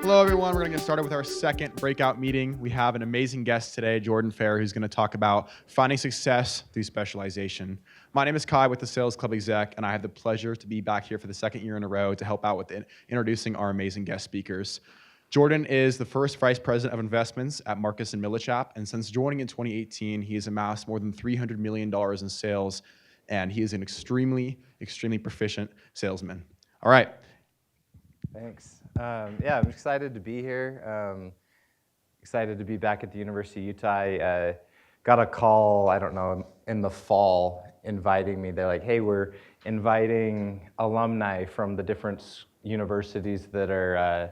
Hello, everyone. We're going to get started with our second breakout meeting. We have an amazing guest today, Jordan Fair, who's going to talk about finding success through specialization. My name is Kai with the Sales Club Exec, and I have the pleasure to be back here for the second year in a row to help out with introducing our amazing guest speakers. Jordan is the first Vice President of Investments at Marcus & Millichap, and since joining in 2018, he has amassed more than $300 million in sales, and he is an extremely proficient salesman. All right. Thanks. Yeah, I'm excited to be here. Excited to be back at the University of Utah. I got a call, I don't know, in the fall inviting me. They're like, hey, we're inviting alumni from the different universities that are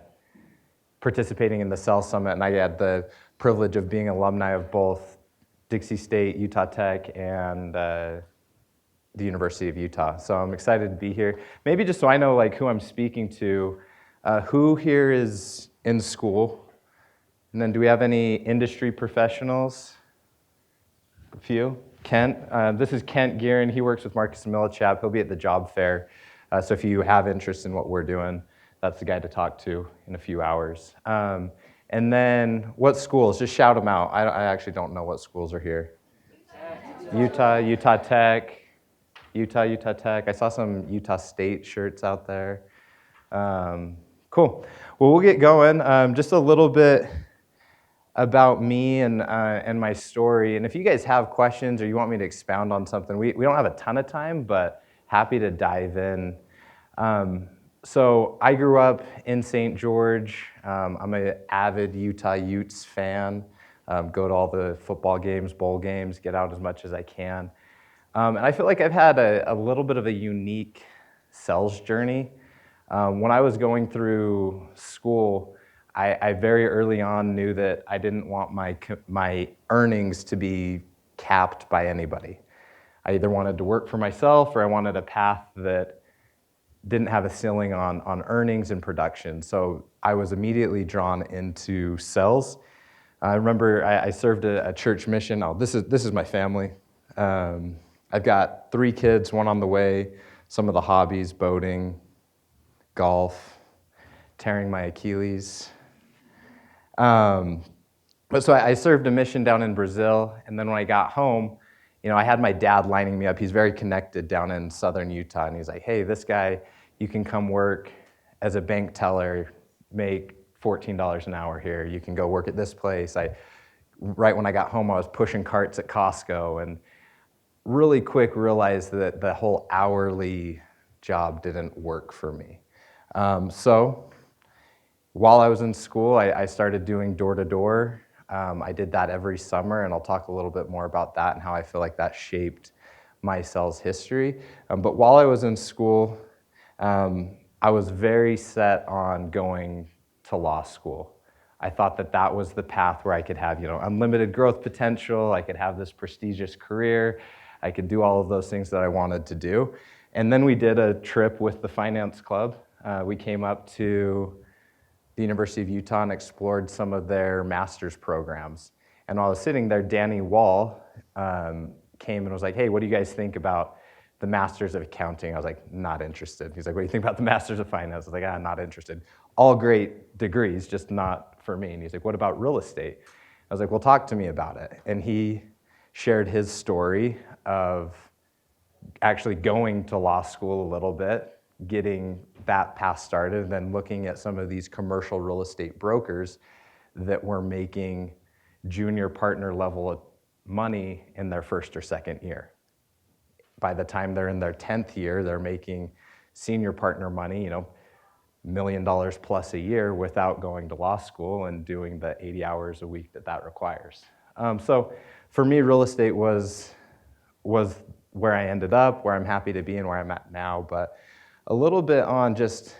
participating in the Sales Summit. And I had the privilege of being alumni of both Dixie State, Utah Tech, and the University of Utah. So I'm excited to be here. Maybe just so I know like who I'm speaking to, who here is in school? And then do we have any industry professionals? A few. Kent. This is Kent Gearin. He works with Marcus & Millichap. He'll be at the job fair. So if you have interest in what we're doing, that's the guy to talk to in a few hours. And then what schools? Just shout them out. I actually don't know what schools are here. Utah Tech. Utah Tech. I saw some Utah State shirts out there. Cool. Well, we'll get going. Just a little bit about me and my story. And if you guys have questions or you want me to expound on something, we don't have a ton of time, but happy to dive in. So I grew up in St. George. I'm an avid Utah Utes fan. Go to all the football games, bowl games, get out as much as I can. And I feel like I've had a little bit of a unique sales journey. When I was going through school, I very early on knew that I didn't want my earnings to be capped by anybody. I either wanted to work for myself or I wanted a path that didn't have a ceiling on earnings and production. So I was immediately drawn into sales. I remember I served a church mission. Oh, this is my family. I've got 3 kids, 1 on the way, some of the hobbies, boating, golf, tearing my Achilles. But so I served a mission down in Brazil, and then when I got home, I had my dad lining me up. He's very connected down in southern Utah, and he's like, hey, this guy, you can come work as a bank teller, make $14 an hour here. You can go work at this place. Right when I got home, I was pushing carts at Costco, and really quick realized that the whole hourly job didn't work for me. So while I was in school, I started doing door-to-door. I did that every summer, and I'll talk a little bit more about that and how I feel like that shaped my sales history. But while I was in school, I was very set on going to law school. I thought that was the path where I could have, unlimited growth potential. I could have this prestigious career. I could do all of those things that I wanted to do. And then we did a trip with the finance club. We came up to the University of Utah and explored some of their master's programs. And while I was sitting there, Danny Wall came and was like, hey, what do you guys think about the Masters of Accounting? I was like, not interested. He's like, what do you think about the Masters of Finance? I was like, not interested. All great degrees, just not for me. And he's like, what about real estate? I was like, well, talk to me about it. And he shared his story of actually going to law school a little bit, getting that path started, and then looking at some of these commercial real estate brokers that were making junior partner level of money in their first or second year. By the time they're in their 10th year, they're making senior partner money, $1 million plus a year without going to law school and doing the 80 hours a week that requires. So for me, real estate was where I ended up, where I'm happy to be and where I'm at now, but a little bit on just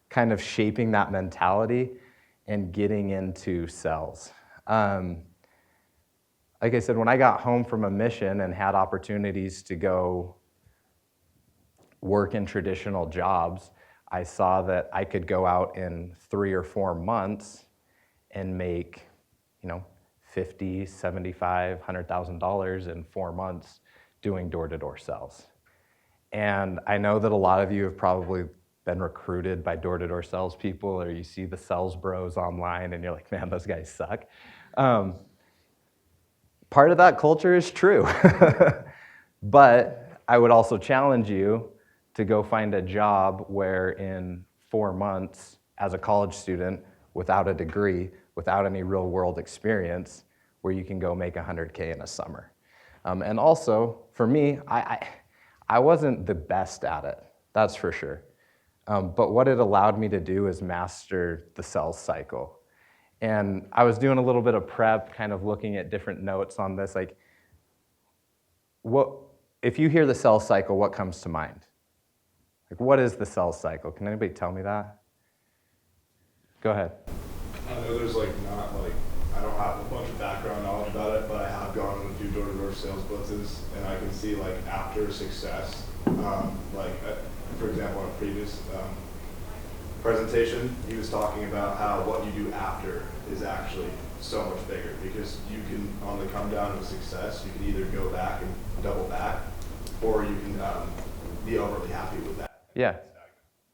kind of shaping that mentality and getting into sales. Like I said, when I got home from a mission and had opportunities to go work in traditional jobs, I saw that I could go out in 3 or 4 months and make, $50,000, $75,000, $100,000 in 4 months doing door-to-door sales. And I know that a lot of you have probably been recruited by door-to-door salespeople, or you see the sales bros online and you're like, man, those guys suck. Part of that culture is true. But I would also challenge you to go find a job where in 4 months, as a college student, without a degree, without any real world experience, where you can go make 100K in a summer. And also, for me, I wasn't the best at it, that's for sure. But what it allowed me to do is master the sales cycle. And I was doing a little bit of prep, kind of looking at different notes on this, like, if you hear the sales cycle, what comes to mind? Like, what is the sales cycle? Can anybody tell me that? Go ahead. I know there's I don't have a bunch of background knowledge about it, but I have gone on a few door-to-door sales blitzes, and I can see after success, for example, in a previous presentation, he was talking about how what you do after is actually so much bigger, because you can, on the come down of success, you can either go back and double back, or you can be overly happy with that.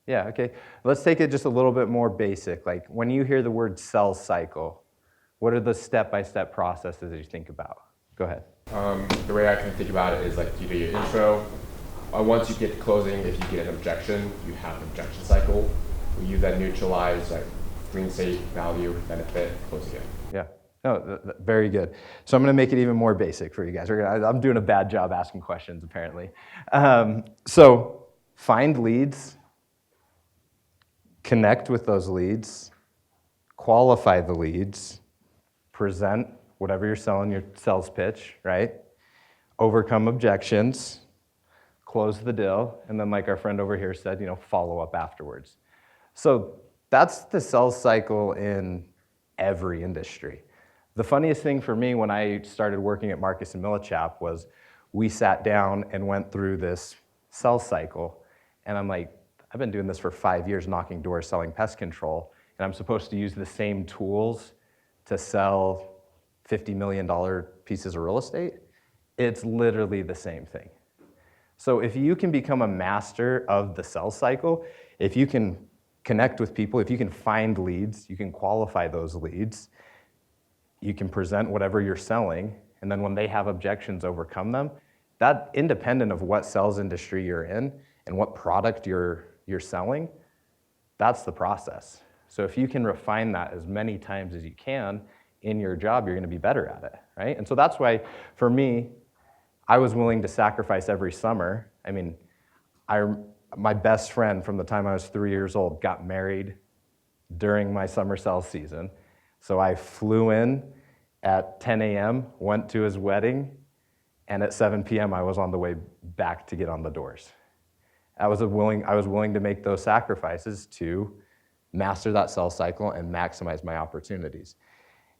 Yeah, okay. Let's take it just a little bit more basic. Like, when you hear the word sales cycle, what are the step-by-step processes that you think about? Go ahead. The way I can think about it is you do your intro. Once you get to closing, if you get an objection, you have an objection cycle. We use that neutralize, green state, value, benefit, close again. Yeah. No, very good. So I'm going to make it even more basic for you guys. I'm doing a bad job asking questions, apparently. So find leads, connect with those leads, qualify the leads, present whatever you're selling, your sales pitch, right? Overcome objections, close the deal, and then like our friend over here said, follow up afterwards. So that's the sales cycle in every industry. The funniest thing for me when I started working at Marcus & Millichap was we sat down and went through this sales cycle, and I'm like, I've been doing this for 5 years, knocking doors, selling pest control, and I'm supposed to use the same tools to sell $50 million pieces of real estate? It's literally the same thing. So if you can become a master of the sales cycle, if you can connect with people, if you can find leads, you can qualify those leads, you can present whatever you're selling, and then when they have objections, overcome them. That, independent of what sales industry you're in and what product you're selling, that's the process. So if you can refine that as many times as you can in your job, you're going to be better at it, right? And so that's why, for me, I was willing to sacrifice every summer. I mean, my best friend from the time I was 3 years old got married during my summer sales season. So I flew in at 10 a.m., went to his wedding, and at 7 p.m. I was on the way back to get on the doors. I was willing to make those sacrifices to master that sales cycle and maximize my opportunities.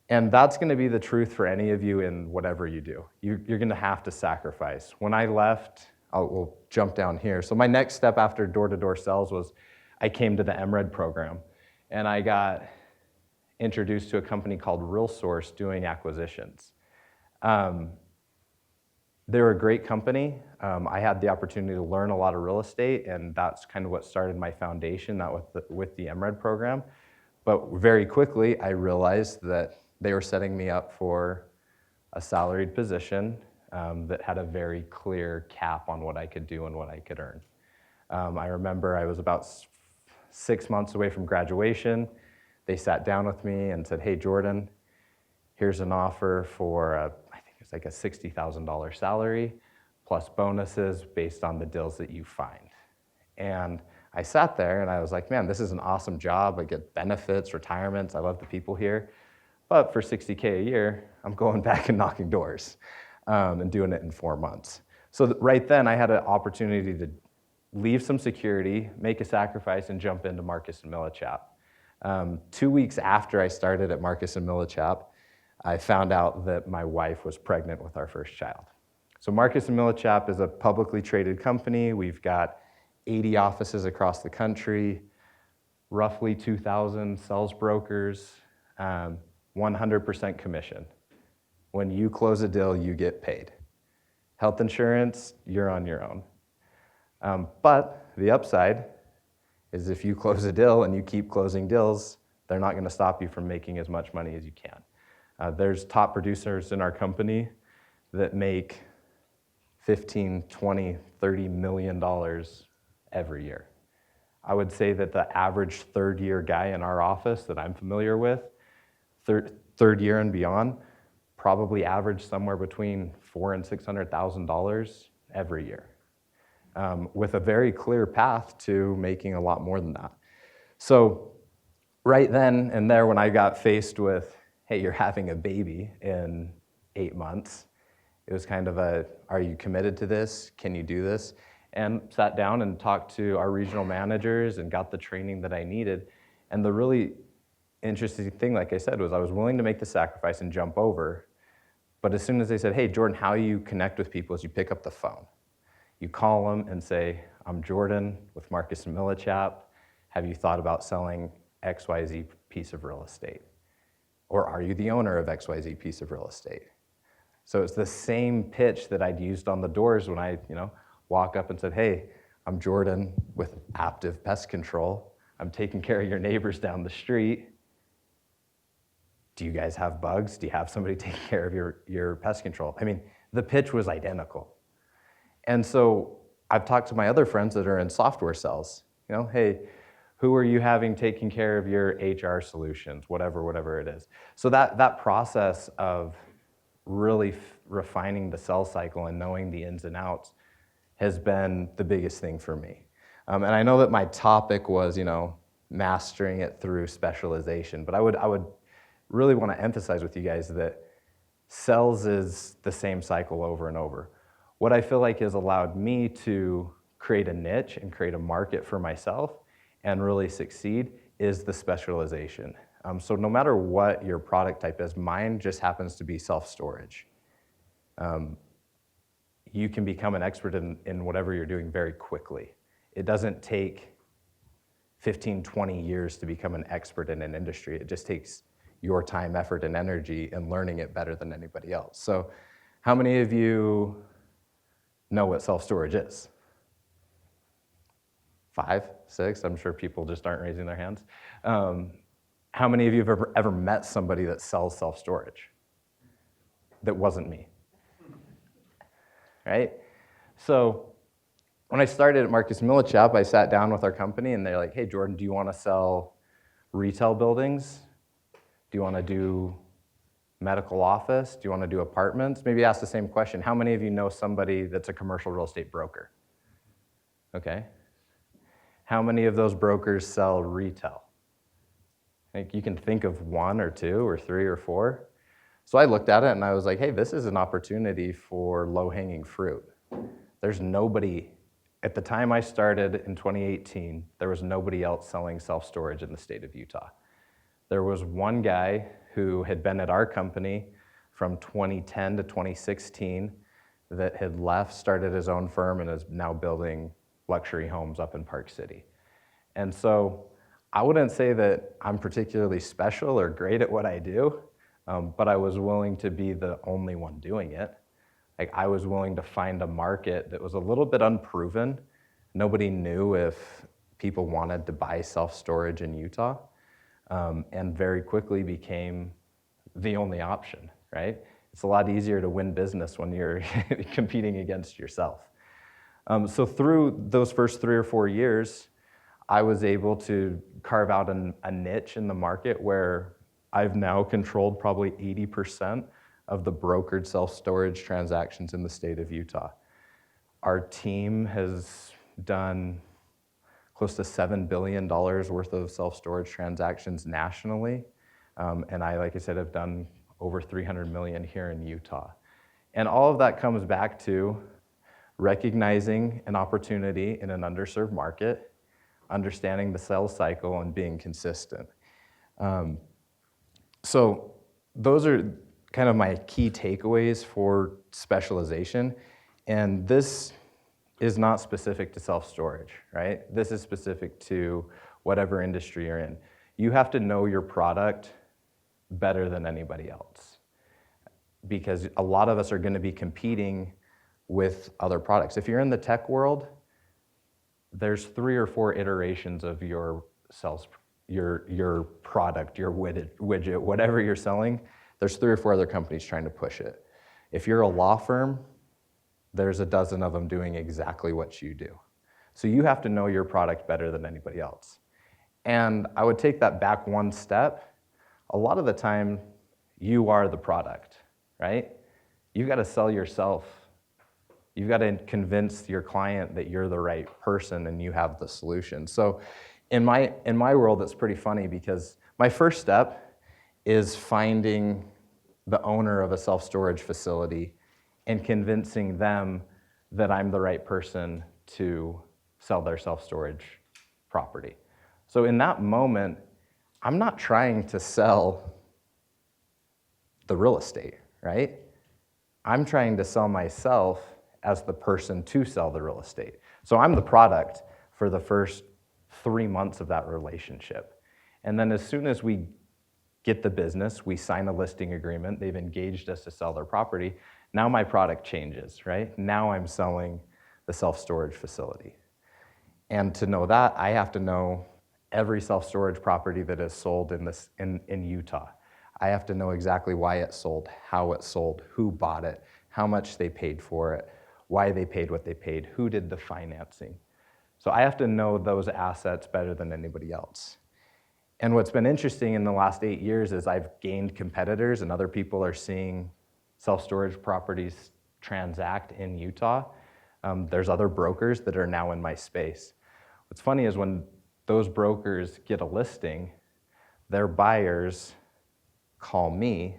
And that's going to be the truth for any of you in whatever you do. You're going to have to sacrifice. When I left, we'll jump down here. So my next step after door-to-door sales was I came to the MRED program, and I got introduced to a company called RealSource doing acquisitions. They're a great company. I had the opportunity to learn a lot of real estate, and that's kind of what started my foundation, with the MRED program. But very quickly, I realized that they were setting me up for a salaried position that had a very clear cap on what I could do and what I could earn. I remember I was about 6 months away from graduation. They sat down with me and said, "Hey, Jordan, here's an offer for, I think it's like a $60,000 salary plus bonuses based on the deals that you find." And I sat there and I was like, man, this is an awesome job. I get benefits, retirements. I love the people here. But for $60K a year, I'm going back and knocking doors and doing it in 4 months. So right then I had an opportunity to leave some security, make a sacrifice, and jump into Marcus & Millichap. 2 weeks after I started at Marcus & Millichap, I found out that my wife was pregnant with our first child. So Marcus & Millichap is a publicly traded company. We've got 80 offices across the country, roughly 2,000 sales brokers, 100% commission. When you close a deal, you get paid. Health insurance, you're on your own. But the upside is if you close a deal and you keep closing deals, they're not going to stop you from making as much money as you can. There's top producers in our company that make $15, $20, $30 million every year. I would say that the average third-year guy in our office that I'm familiar with, third year and beyond, probably average somewhere between $400,000 and $600,000 every year, with a very clear path to making a lot more than that. So right then and there, when I got faced with, hey, you're having a baby in 8 months, it was kind of a, are you committed to this? Can you do this? And sat down and talked to our regional managers and got the training that I needed. And the really interesting thing, like I said, was I was willing to make the sacrifice and jump over. But as soon as they said, hey, Jordan, how you connect with people is you pick up the phone. You call them and say, I'm Jordan with Marcus and Millichap. Have you thought about selling XYZ piece of real estate? Or are you the owner of XYZ piece of real estate? So it's the same pitch that I'd used on the doors when I, walk up and said, hey, I'm Jordan with Active Pest Control. I'm taking care of your neighbors down the street. Do you guys have bugs? Do you have somebody taking care of your pest control? I mean, the pitch was identical. And so I've talked to my other friends that are in software sales. Hey, who are you having taking care of your HR solutions, whatever it is. So that process of really refining the sales cycle and knowing the ins and outs has been the biggest thing for me. And I know that my topic was, mastering it through specialization, but I would really want to emphasize with you guys that sales is the same cycle over and over. What I feel like has allowed me to create a niche and create a market for myself and really succeed is the specialization. So no matter what your product type is, mine just happens to be self-storage. You can become an expert in whatever you're doing very quickly. It doesn't take 15, 20 years to become an expert in an industry. It just takes your time, effort, and energy and learning it better than anybody else. So how many of you know what self-storage is? 5, 6, I'm sure people just aren't raising their hands. How many of you have ever met somebody that sells self-storage? That wasn't me, right? So when I started at Marcus Millichap, I sat down with our company and they're like, hey, Jordan, do you want to sell retail buildings? Do you want to do medical office? Do you want to do apartments? Maybe ask the same question. How many of you know somebody that's a commercial real estate broker? Okay. How many of those brokers sell retail? You can think of 1 or 2 or 3 or 4. So I looked at it and I was like, hey, this is an opportunity for low-hanging fruit. There's nobody, at the time I started in 2018, there was nobody else selling self-storage in the state of Utah. There was one guy who had been at our company from 2010 to 2016 that had left, started his own firm, and is now building luxury homes up in Park City. And so I wouldn't say that I'm particularly special or great at what I do, but I was willing to be the only one doing it. I was willing to find a market that was a little bit unproven. Nobody knew if people wanted to buy self-storage in Utah, and very quickly became the only option, right? It's a lot easier to win business when you're competing against yourself. So through those first 3 or 4 years, I was able to carve out a niche in the market where I've now controlled probably 80% of the brokered self-storage transactions in the state of Utah. Our team has done close to $7 billion worth of self-storage transactions nationally. And I, like I said, have done over 300 million here in Utah. And all of that comes back to recognizing an opportunity in an underserved market, understanding the sales cycle, and being consistent. So those are kind of my key takeaways for specialization. And this is not specific to self-storage, right? This is specific to whatever industry you're in. You have to know your product better than anybody else, because a lot of us are going to be competing with other products. If you're in the tech world, there's 3 or 4 iterations of your product, your widget, whatever you're selling. There's 3 or 4 other companies trying to push it. If you're a law firm, there's a dozen of them doing exactly what you do. So you have to know your product better than anybody else. And I would take that back one step. A lot of the time, you are the product, right? You've got to sell yourself. You've got to convince your client that you're the right person and you have the solution. So in my world, it's pretty funny because my first step is finding the owner of a self-storage facility and convincing them that I'm the right person to sell their self-storage property. So in that moment, I'm not trying to sell the real estate, right? I'm trying to sell myself as the person to sell the real estate. So I'm the product for the first 3 months of that relationship. And then as soon as we get the business, we sign a listing agreement, they've engaged us to sell their property, now my product changes, right? Now I'm selling the self-storage facility. And to know that, I have to know every self-storage property that is sold in Utah. I have to know exactly why it sold, how it sold, who bought it, how much they paid for it, why they paid what they paid, who did the financing. So I have to know those assets better than anybody else. And what's been interesting in the last 8 years is I've gained competitors and other people are seeing self-storage properties transact in Utah. There's other brokers that are now in my space. What's funny is when those brokers get a listing, their buyers call me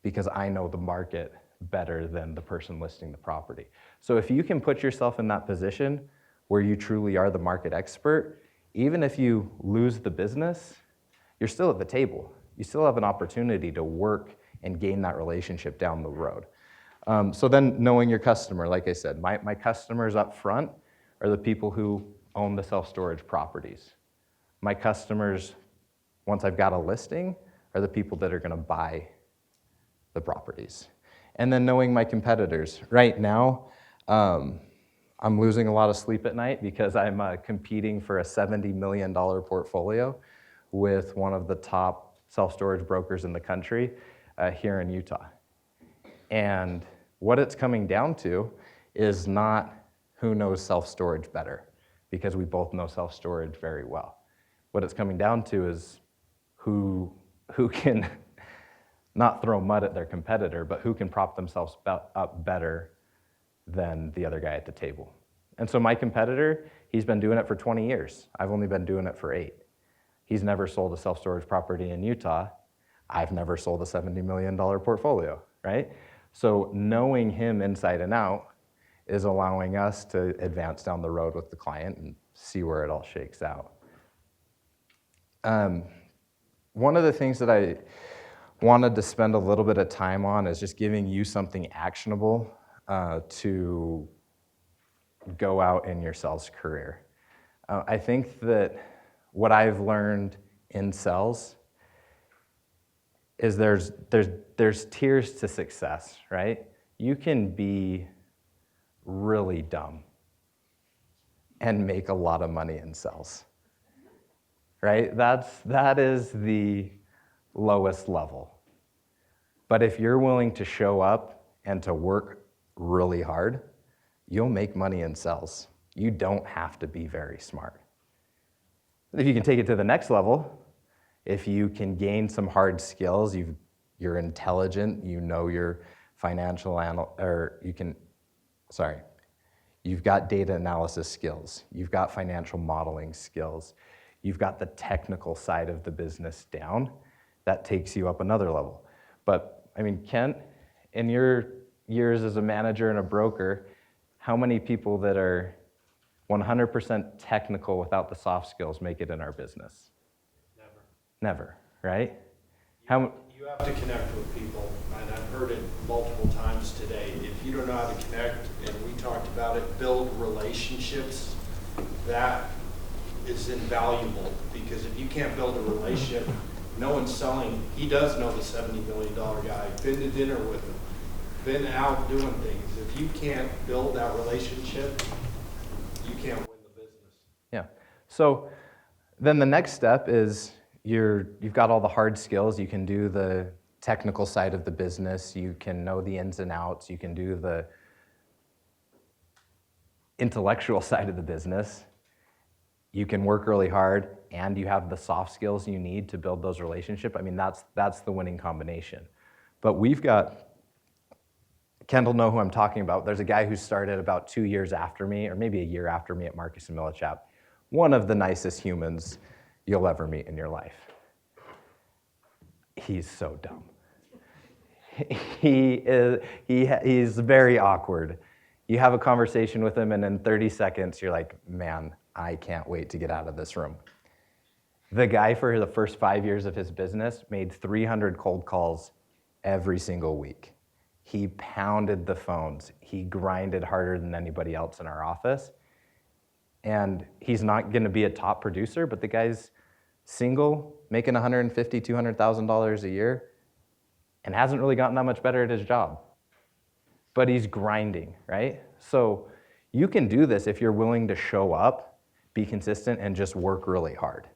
because I know the market better than the person listing the property. So if you can put yourself in that position where you truly are the market expert, even if you lose the business, you're still at the table. You still have an opportunity to work and gain that relationship down the road. So then knowing your customer, like I said, my customers up front are the people who own the self-storage properties. My customers, once I've got a listing, are the people that are gonna buy the properties. And then knowing my competitors. Right now, I'm losing a lot of sleep at night because I'm competing for a $70 million portfolio with one of the top self-storage brokers in the country here in Utah. And what it's coming down to is not who knows self-storage better, because we both know self-storage very well. What it's coming down to is who can not throw mud at their competitor, but who can prop themselves up better than the other guy at the table. And so my competitor, he's been doing it for 20 years. I've only been doing it for 8. He's never sold a self-storage property in Utah. I've never sold a $70 million portfolio, right? So knowing him inside and out is allowing us to advance down the road with the client and see where it all shakes out. One of the things that I wanted to spend a little bit of time on is just giving you something actionable to go out in your sales career. I think that what I've learned in sales is there's tiers to success, right? You can be really dumb and make a lot of money in sales, right? That is the lowest level. But if you're willing to show up and to work really hard, you'll make money in sales. You don't have to be very smart. If you can take it to the next level, if you can gain some hard skills, you're intelligent, you know your you've got data analysis skills, you've got financial modeling skills, you've got the technical side of the business down, that takes you up another level. But I mean, Kent, in your years as a manager and a broker, how many people that are 100% technical without the soft skills make it in our business? Never, right? You have to connect with people, and I've heard it multiple times today. If you don't know how to connect, and we talked about it, build relationships, that is invaluable, because if you can't build a relationship, no one's selling. He does know the $70 million guy, been to dinner with him, been out doing things. If you can't build that relationship, you can't win the business. So then the next step is you've got all the hard skills. You can do the technical side of the business. You can know the ins and outs. You can do the intellectual side of the business. You can work really hard, and you have the soft skills you need to build those relationships. I mean, that's the winning combination. But we've got, Kendall know who I'm talking about. There's a guy who started about 2 years after me, or maybe a year after me at Marcus & Millichap. One of the nicest humans you'll ever meet in your life. He's so dumb. He's very awkward. You have a conversation with him, and in 30 seconds, you're like, man, I can't wait to get out of this room. The guy, for the first 5 years of his business, made 300 cold calls every single week. He pounded the phones. He grinded harder than anybody else in our office. And he's not going to be a top producer, but the guy's single, making $150,000, $200,000 a year, and hasn't really gotten that much better at his job. But he's grinding, right? So you can do this if you're willing to show up, be consistent, and just work really hard.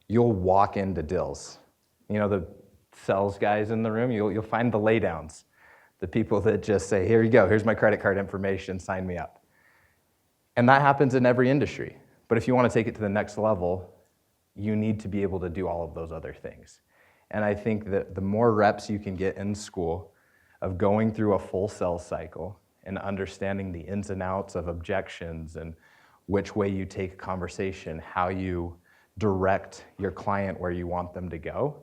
You'll walk into deals. You know, the sales guys in the room, you'll find the laydowns, the people that just say, here you go, here's my credit card information, sign me up. And that happens in every industry. But if you want to take it to the next level, you need to be able to do all of those other things. And I think that the more reps you can get in school of going through a full sales cycle and understanding the ins and outs of objections and which way you take a conversation, how you direct your client where you want them to go,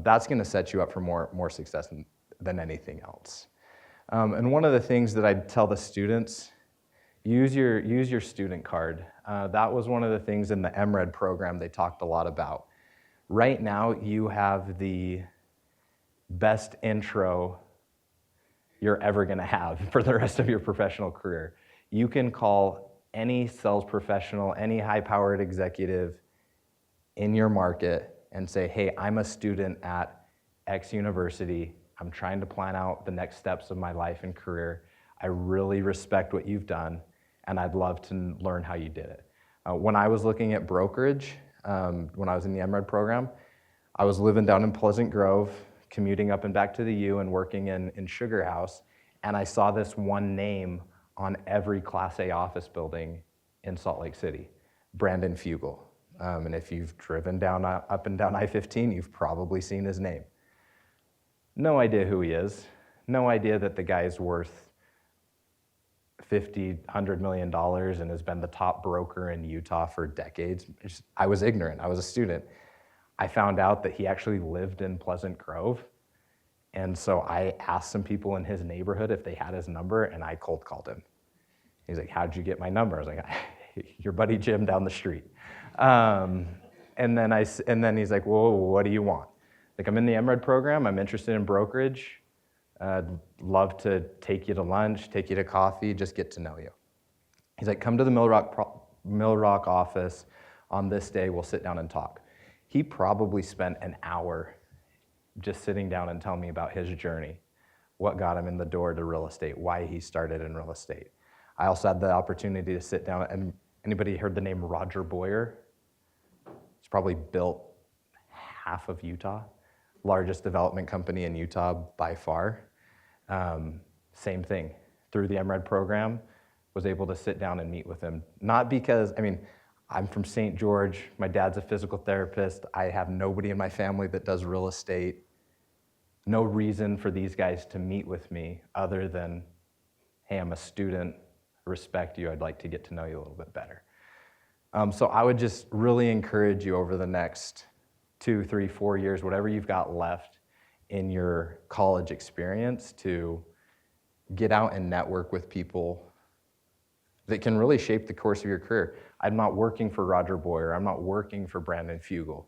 that's going to set you up for more success than anything else. And one of the things that I tell the students, use your student card. That was one of the things in the MRED program they talked a lot about. Right now, you have the best intro you're ever going to have for the rest of your professional career. You can call any sales professional, any high-powered executive in your market and say, hey, I'm a student at X university. I'm trying to plan out the next steps of my life and career. I really respect what you've done, and I'd love to learn how you did it. When I was looking at brokerage, when I was in the MRED program, I was living down in Pleasant Grove, commuting up and back to the U and working in Sugar House, and I saw this one name on every Class A office building in Salt Lake City, Brandon Fugel. And if you've driven up and down I-15, you've probably seen his name. No idea who he is. No idea that the guy's worth $50, $100 million and has been the top broker in Utah for decades. I was ignorant. I was a student. I found out that he actually lived in Pleasant Grove. And so I asked some people in his neighborhood if they had his number, and I cold called him. He's like, how'd you get my number? I was like, your buddy Jim down the street. And then he's like, well, what do you want? Like, I'm in the MRED program. I'm interested in brokerage. I'd love to take you to lunch, take you to coffee, just get to know you. He's like, come to the Mill Rock office on this day. We'll sit down and talk. He probably spent an hour just sitting down and telling me about his journey, what got him in the door to real estate, why he started in real estate. I also had the opportunity to sit down, and anybody heard the name Roger Boyer? He's probably built half of Utah. Largest development company in Utah by far. Same thing. Through the MRED program, was able to sit down and meet with him. Not because, I'm from St. George. My dad's a physical therapist. I have nobody in my family that does real estate. No reason for these guys to meet with me other than, hey, I'm a student, respect you, I'd like to get to know you a little bit better. So I would just really encourage you over the next 2, 3, 4 years, whatever you've got left in your college experience, to get out and network with people that can really shape the course of your career. I'm not working for Roger Boyer, I'm not working for Brandon Fugel,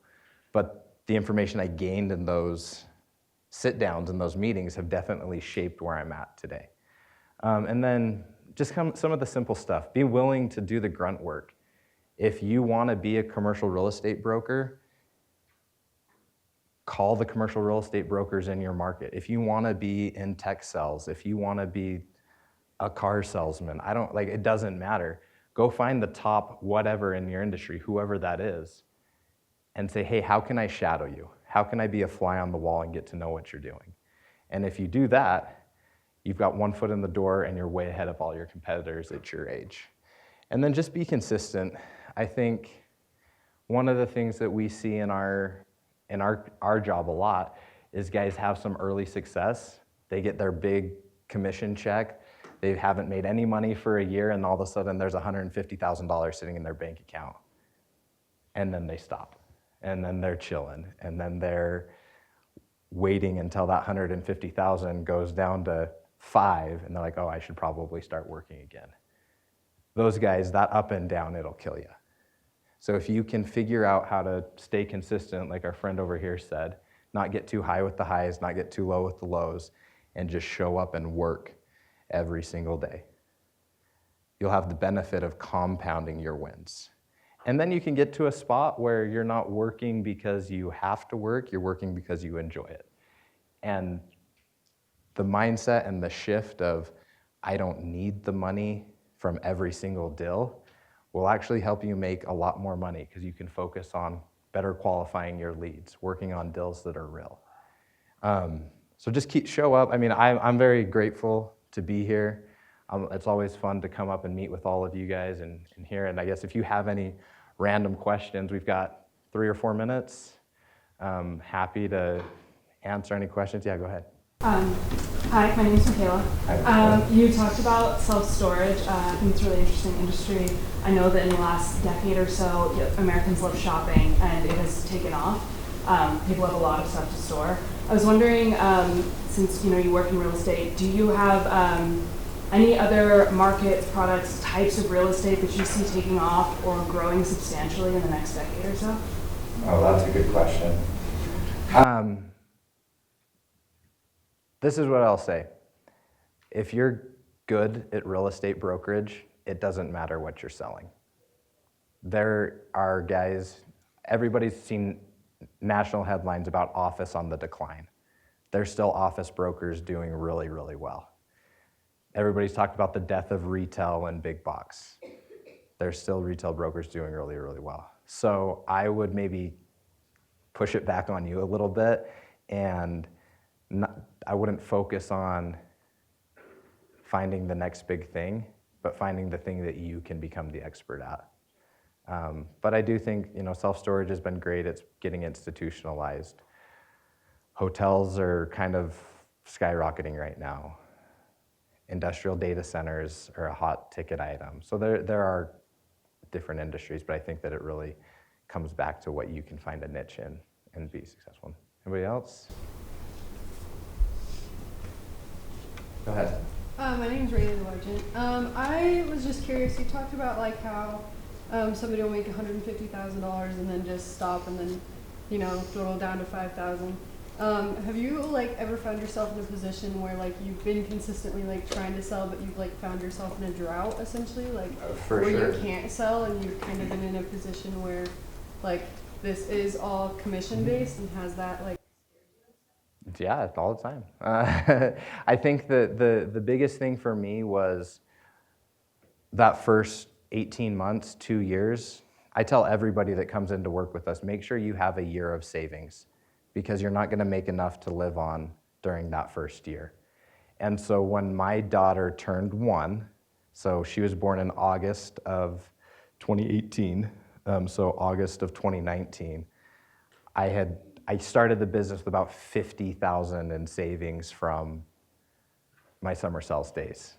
but the information I gained in those sit-downs and those meetings have definitely shaped where I'm at today. And then just some of the simple stuff. Be willing to do the grunt work. If you want to be a commercial real estate broker, call the commercial real estate brokers in your market. If you want to be in tech sales, if you want to be a car salesman, it doesn't matter. Go find the top whatever in your industry, whoever that is, and say, hey, how can I shadow you? How can I be a fly on the wall and get to know what you're doing? And if you do that, you've got one foot in the door and you're way ahead of all your competitors at your age. And then just be consistent. I think one of the things that we see in our job a lot is guys have some early success. They get their big commission check. They haven't made any money for a year, and all of a sudden there's $150,000 sitting in their bank account. And then they stop. And then they're chilling. And then they're waiting until that 150,000 goes down to 5, and they're like, oh, I should probably start working again. Those guys, that up and down, it'll kill you. So if you can figure out how to stay consistent, like our friend over here said, not get too high with the highs, not get too low with the lows, and just show up and work every single day, you'll have the benefit of compounding your wins. And then you can get to a spot where you're not working because you have to work, you're working because you enjoy it. And the mindset and the shift of, I don't need the money from every single deal, will actually help you make a lot more money because you can focus on better qualifying your leads, working on deals that are real. So just show up. I mean, I'm very grateful to be here. It's always fun to come up and meet with all of you guys and hear. And I guess if you have any random questions, we've got 3 or 4 minutes. Happy to answer any questions. Yeah, go ahead. Hi, my name is Michaela. You talked about self-storage. I think it's a really interesting industry. I know that in the last decade or so, Americans love shopping, and it has taken off. People have a lot of stuff to store. I was wondering, since you work in real estate, do you have any other markets, products, types of real estate that you see taking off or growing substantially in the next decade or so? Oh, that's a good question. This is what I'll say. If you're good at real estate brokerage, it doesn't matter what you're selling. There are guys, everybody's seen national headlines about office on the decline. There's still office brokers doing really, really well. Everybody's talked about the death of retail and big box. There's still retail brokers doing really, really well. So I would maybe push it back on you a little bit, and I wouldn't focus on finding the next big thing, but finding the thing that you can become the expert at. But I do think self-storage has been great. It's getting institutionalized. Hotels are kind of skyrocketing right now. Industrial data centers are a hot ticket item. So there are different industries, but I think that it really comes back to what you can find a niche in and be successful in. Anybody else? Go ahead. My name is Raylan Largent. I was just curious, you talked about how somebody will make $150,000 and then just stop and then, dwindle down to $5,000. Have you ever found yourself in a position where you've been consistently trying to sell, but you've found yourself in a drought essentially, For where sure. you can't sell, and you've kind of been in a position where this is all commission based and has that Yeah, all the time. I think the biggest thing for me was that first 18 months, 2 years. I tell everybody that comes in to work with us, make sure you have a year of savings, because you're not going to make enough to live on during that first year. And so when my daughter turned 1, so she was born in August of 2018, so August of 2019, I started the business with about $50,000 in savings from my summer sales days.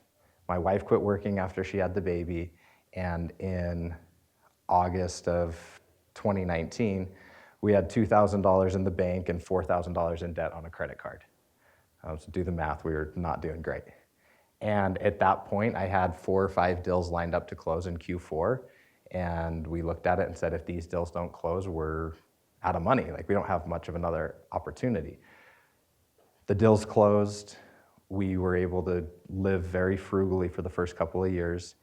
My wife quit working after she had the baby, and in August of 2019, we had $2,000 in the bank and $4,000 in debt on a credit card. So do the math, we were not doing great. And at that point, I had 4 or 5 deals lined up to close in Q4, and we looked at it and said, if these deals don't close, we're out of money. We don't have much of another opportunity. The deals closed. We were able to live very frugally for the first couple of years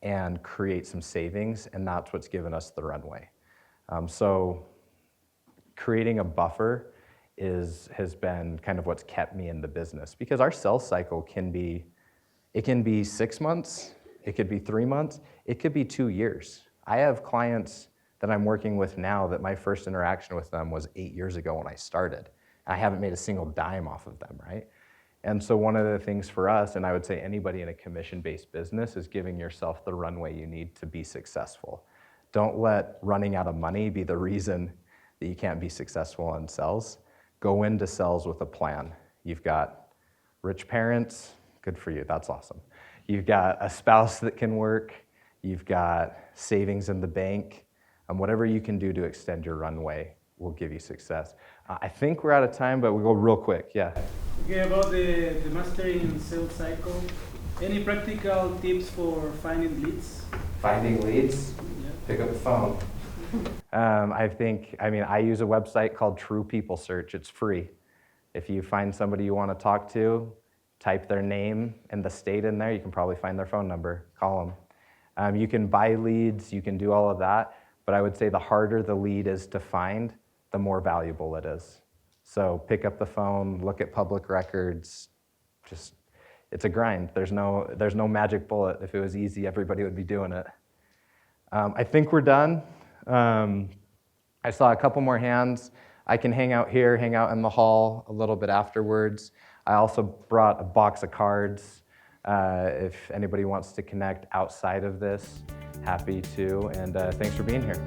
and create some savings, and that's what's given us the runway. So creating a buffer has been kind of what's kept me in the business, because our sales cycle can be 6 months, It could be 3 months. It could be 2 years. I have clients that I'm working with now that my first interaction with them was 8 years ago when I started. I haven't made a single dime off of them, right? And so one of the things for us, and I would say anybody in a commission-based business, is giving yourself the runway you need to be successful. Don't let running out of money be the reason that you can't be successful on sales. Go into sales with a plan. You've got rich parents, good for you, that's awesome. You've got a spouse that can work, you've got savings in the bank, and whatever you can do to extend your runway will give you success. I think we're out of time, but we'll go real quick, yeah. Okay, about the mastering and sales cycle, any practical tips for finding leads? Finding leads, Yeah. pick up the phone. I use a website called True People Search. It's free. If you find somebody you want to talk to, type their name and the state in there, you can probably find their phone number, call them. You can buy leads, you can do all of that, but I would say the harder the lead is to find, the more valuable it is. So pick up the phone, look at public records, it's a grind. There's no magic bullet. If it was easy, everybody would be doing it. I think we're done. I saw a couple more hands. I can hang out here, hang out in the hall a little bit afterwards. I also brought a box of cards. If anybody wants to connect outside of this, happy to, and thanks for being here.